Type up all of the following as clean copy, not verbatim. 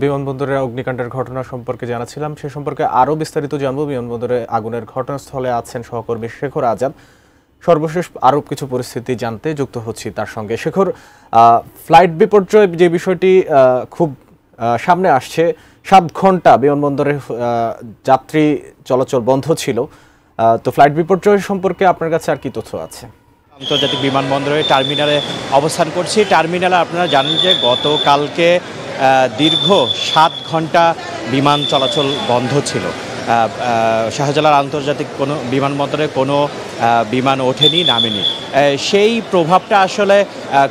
বিমানবন্দরে অগ্নিকাণ্ডের ঘটনা সম্পর্কে জানাছিলাম, সে সম্পর্কে আরও বিস্তারিত জানবো। বিমানবন্দরে আগুনের ঘটনাস্থলে আছেন সহকর্মী শেখর আজাদ। সর্বশেষ আরও কিছু পরিস্থিতি জানতে যুক্ত হচ্ছি তার সঙ্গে। শেখর, ফ্লাইট বিপর্যয় যে বিষয়টি খুব সামনে আসছে, 7 ঘন্টা বিমানবন্দরে যাত্রী চলাচল বন্ধ ছিল, তো ফ্লাইট বিপর্যয় সম্পর্কে আপনার কাছে আর কি তথ্য আছে? আন্তর্জাতিক বিমানবন্দরের টার্মিনালে অবস্থান করছি। টার্মিনালে আপনারা জানেন যে গতকালকে দীর্ঘ 7 ঘন্টা বিমান চলাচল বন্ধ ছিল। শাহজালাল আন্তর্জাতিক কোনো বিমানবন্দরে কোনো বিমান ওঠেনি, নামেনি। সেই প্রভাবটা আসলে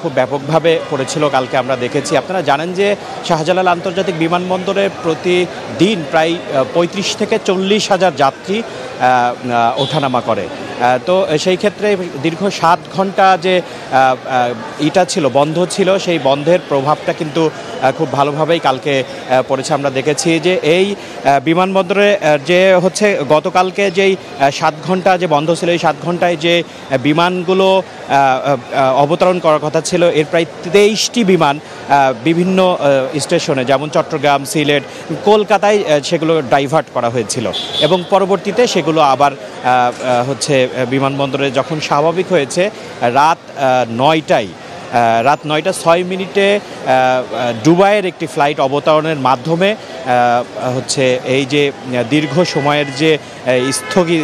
খুব ব্যাপকভাবে পড়েছিল কালকে, আমরা দেখেছি। আপনারা জানেন যে শাহজালাল আন্তর্জাতিক বিমানবন্দরে প্রতিদিন প্রায় 35 থেকে 40 হাজার যাত্রী ওঠানামা করে। তো সেই ক্ষেত্রে দীর্ঘ 7 ঘন্টা যে ছিল, বন্ধ ছিল, সেই বন্ধের প্রভাবটা কিন্তু খুব ভালোভাবেই কালকে পড়েছে। আমরা দেখেছি যে এই বিমানবন্দরে যে হচ্ছে গতকালকে যেই 7 ঘন্টা যে বন্ধ ছিল, এই 7 ঘন্টায় যে বিমানগুলো অবতরণ করার কথা ছিল, এর প্রায় 23টি বিমান বিভিন্ন স্টেশনে, যেমন চট্টগ্রাম, সিলেট, কলকাতায় সেগুলো ডাইভার্ট করা হয়েছিল এবং পরবর্তীতে সেগুলো আবার হচ্ছে বিমানবন্দরে যখন স্বাভাবিক হয়েছে রাত 9:06 দুবাইয়ের একটি ফ্লাইট অবতরণের মাধ্যমে হচ্ছে এই যে দীর্ঘ সময়ের যে স্থগিত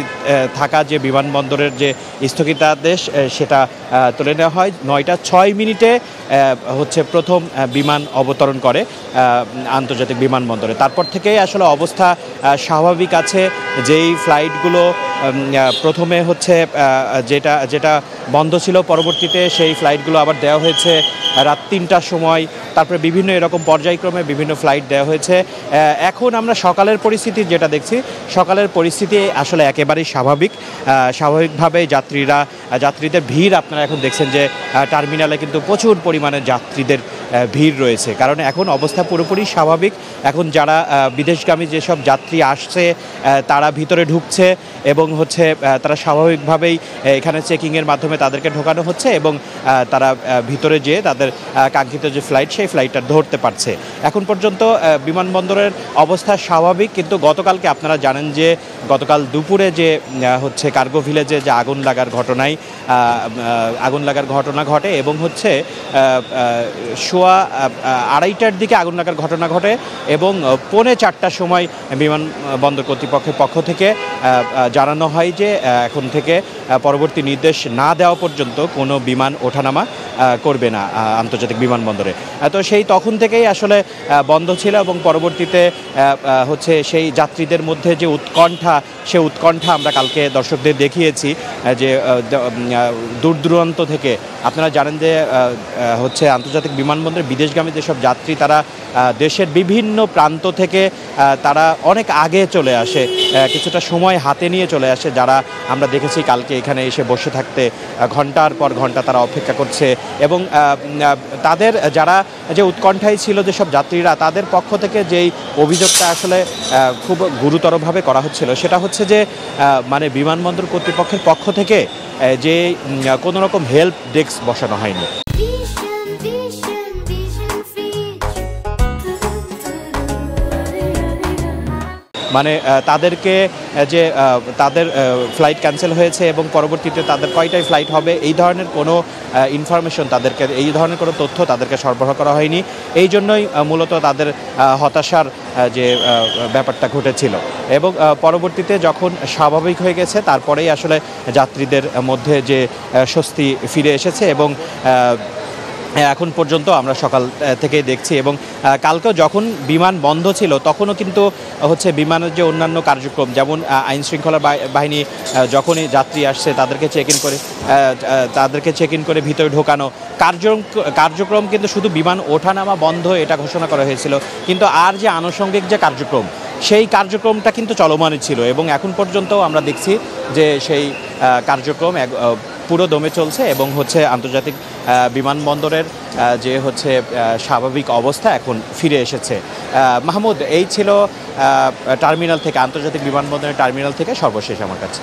থাকা যে বিমানবন্দরের যে স্থগিতাদেশ, সেটা তুলে নেওয়া হয়। 9:06 হচ্ছে প্রথম বিমান অবতরণ করে আন্তর্জাতিক বিমানবন্দরে। তারপর থেকেই আসলে অবস্থা স্বাভাবিক আছে। যেই ফ্লাইটগুলো প্রথমে হচ্ছে যেটা বন্ধ ছিল, পরবর্তীতে সেই ফ্লাইটগুলো আবার দেওয়া হয়েছে রাত 3টার সময়। তারপরে বিভিন্ন এরকম পর্যায়ক্রমে বিভিন্ন ফ্লাইট দেওয়া হয়েছে। এখন আমরা সকালের পরিস্থিতি যেটা দেখছি, সকালের পরিস্থিতি আসলে একেবারেই স্বাভাবিকভাবে যাত্রীদের ভিড় আপনারা এখন দেখছেন যে টার্মিনালে কিন্তু প্রচুর পরিমাণে যাত্রীদের ভিড় রয়েছে, কারণ এখন অবস্থা পুরোপুরি স্বাভাবিক। এখন যারা বিদেশগামী যেসব যাত্রী আসছে তারা ভিতরে ঢুকছে এবং হচ্ছে তারা স্বাভাবিকভাবেই এখানে চেকিংয়ের মাধ্যমে তাদেরকে ঢোকানো হচ্ছে এবং তারা ভিতরে যেয়ে তাদের কাঙ্ক্ষিত যে ফ্লাইট, সেই ফ্লাইটটা ধরতে পারছে। এখন পর্যন্ত বিমানবন্দরের অবস্থা স্বাভাবিক, কিন্তু গতকালকে আপনারা জানেন যে গতকাল দুপুরে যে হচ্ছে কার্গো ভিলেজে যে আগুন লাগার ঘটনা ঘটে এবং হচ্ছে 2:30টার দিকে আগুন লাগার ঘটনা ঘটে এবং 3:45টার সময় বিমানবন্দর কর্তৃপক্ষের পক্ষ থেকে জানানো হয় যে এখন থেকে পরবর্তী নির্দেশ না দেওয়া পর্যন্ত কোনো বিমান ওঠানামা করবে না আন্তর্জাতিক বিমানবন্দরে। তো সেই তখন থেকেই আসলে বন্ধ ছিল এবং পরবর্তীতে হচ্ছে সেই যাত্রীদের মধ্যে যে উৎকণ্ঠা, সে উৎকণ্ঠা আমরা কালকে দর্শকদের দেখিয়েছি যে দূর দূরান্ত থেকে। আপনারা জানেন যে হচ্ছে আন্তর্জাতিক বিমানবন্দরে বিদেশগামী যেসব যাত্রী, তারা দেশের বিভিন্ন প্রান্ত থেকে তারা অনেক আগে চলে আসে, কিছুটা সময় হাতে নিয়ে চলে আসে, যারা আমরা দেখেছি কালকে এখানে এসে বসে থাকতে ঘন্টার পর ঘন্টা তারা অপেক্ষা করছে। এবং তাদের যারা যে উৎকণ্ঠায় ছিল যেসব যাত্রীরা, তাদের পক্ষ থেকে যেই অভিযোগটা আসলে খুব গুরুতরভাবে করা হচ্ছিল, সেটা হচ্ছে যে মানে বিমানবন্দর কর্তৃপক্ষের পক্ষ থেকে যে কোনো রকম হেল্প ডেস্ক বসানো হয়নি। মানে তাদেরকে যে তাদের ফ্লাইট ক্যান্সেল হয়েছে এবং পরবর্তীতে তাদের কয়টায় ফ্লাইট হবে, এই ধরনের কোনো ইনফরমেশন তাদেরকে, এই ধরনের কোনো তথ্য তাদেরকে সরবরাহ করা হয়নি। এই জন্যই মূলত তাদের হতাশার যে ব্যাপারটা ঘটেছিল এবং পরবর্তীতে যখন স্বাভাবিক হয়ে গেছে, তারপরেই আসলে যাত্রীদের মধ্যে যে স্বস্তি ফিরে এসেছে এবং এখন পর্যন্ত আমরা সকাল থেকেই দেখছি। এবং কালকেও যখন বিমান বন্ধ ছিল, তখনও কিন্তু হচ্ছে বিমানের যে অন্যান্য কার্যক্রম, যেমন আইনশৃঙ্খলা বাহিনী যখনই যাত্রী আসছে তাদেরকে চেক ইন করে ভিতরে ঢোকানো কার্যক্রম কিন্তু শুধু বিমান ওঠানামা বন্ধ এটা ঘোষণা করা হয়েছিল, কিন্তু আর যে আনুষঙ্গিক যে কার্যক্রম, সেই কার্যক্রমটা কিন্তু চলমানই ছিল এবং এখন পর্যন্ত আমরা দেখছি যে সেই কার্যক্রম পুরো দমে চলছে এবং হচ্ছে আন্তর্জাতিক বিমানবন্দরের যে হচ্ছে স্বাভাবিক অবস্থা এখন ফিরে এসেছে। মাহমুদ, এই ছিল টার্মিনাল থেকে, আন্তর্জাতিক বিমানবন্দরের টার্মিনাল থেকে সর্বশেষ আমার কাছে।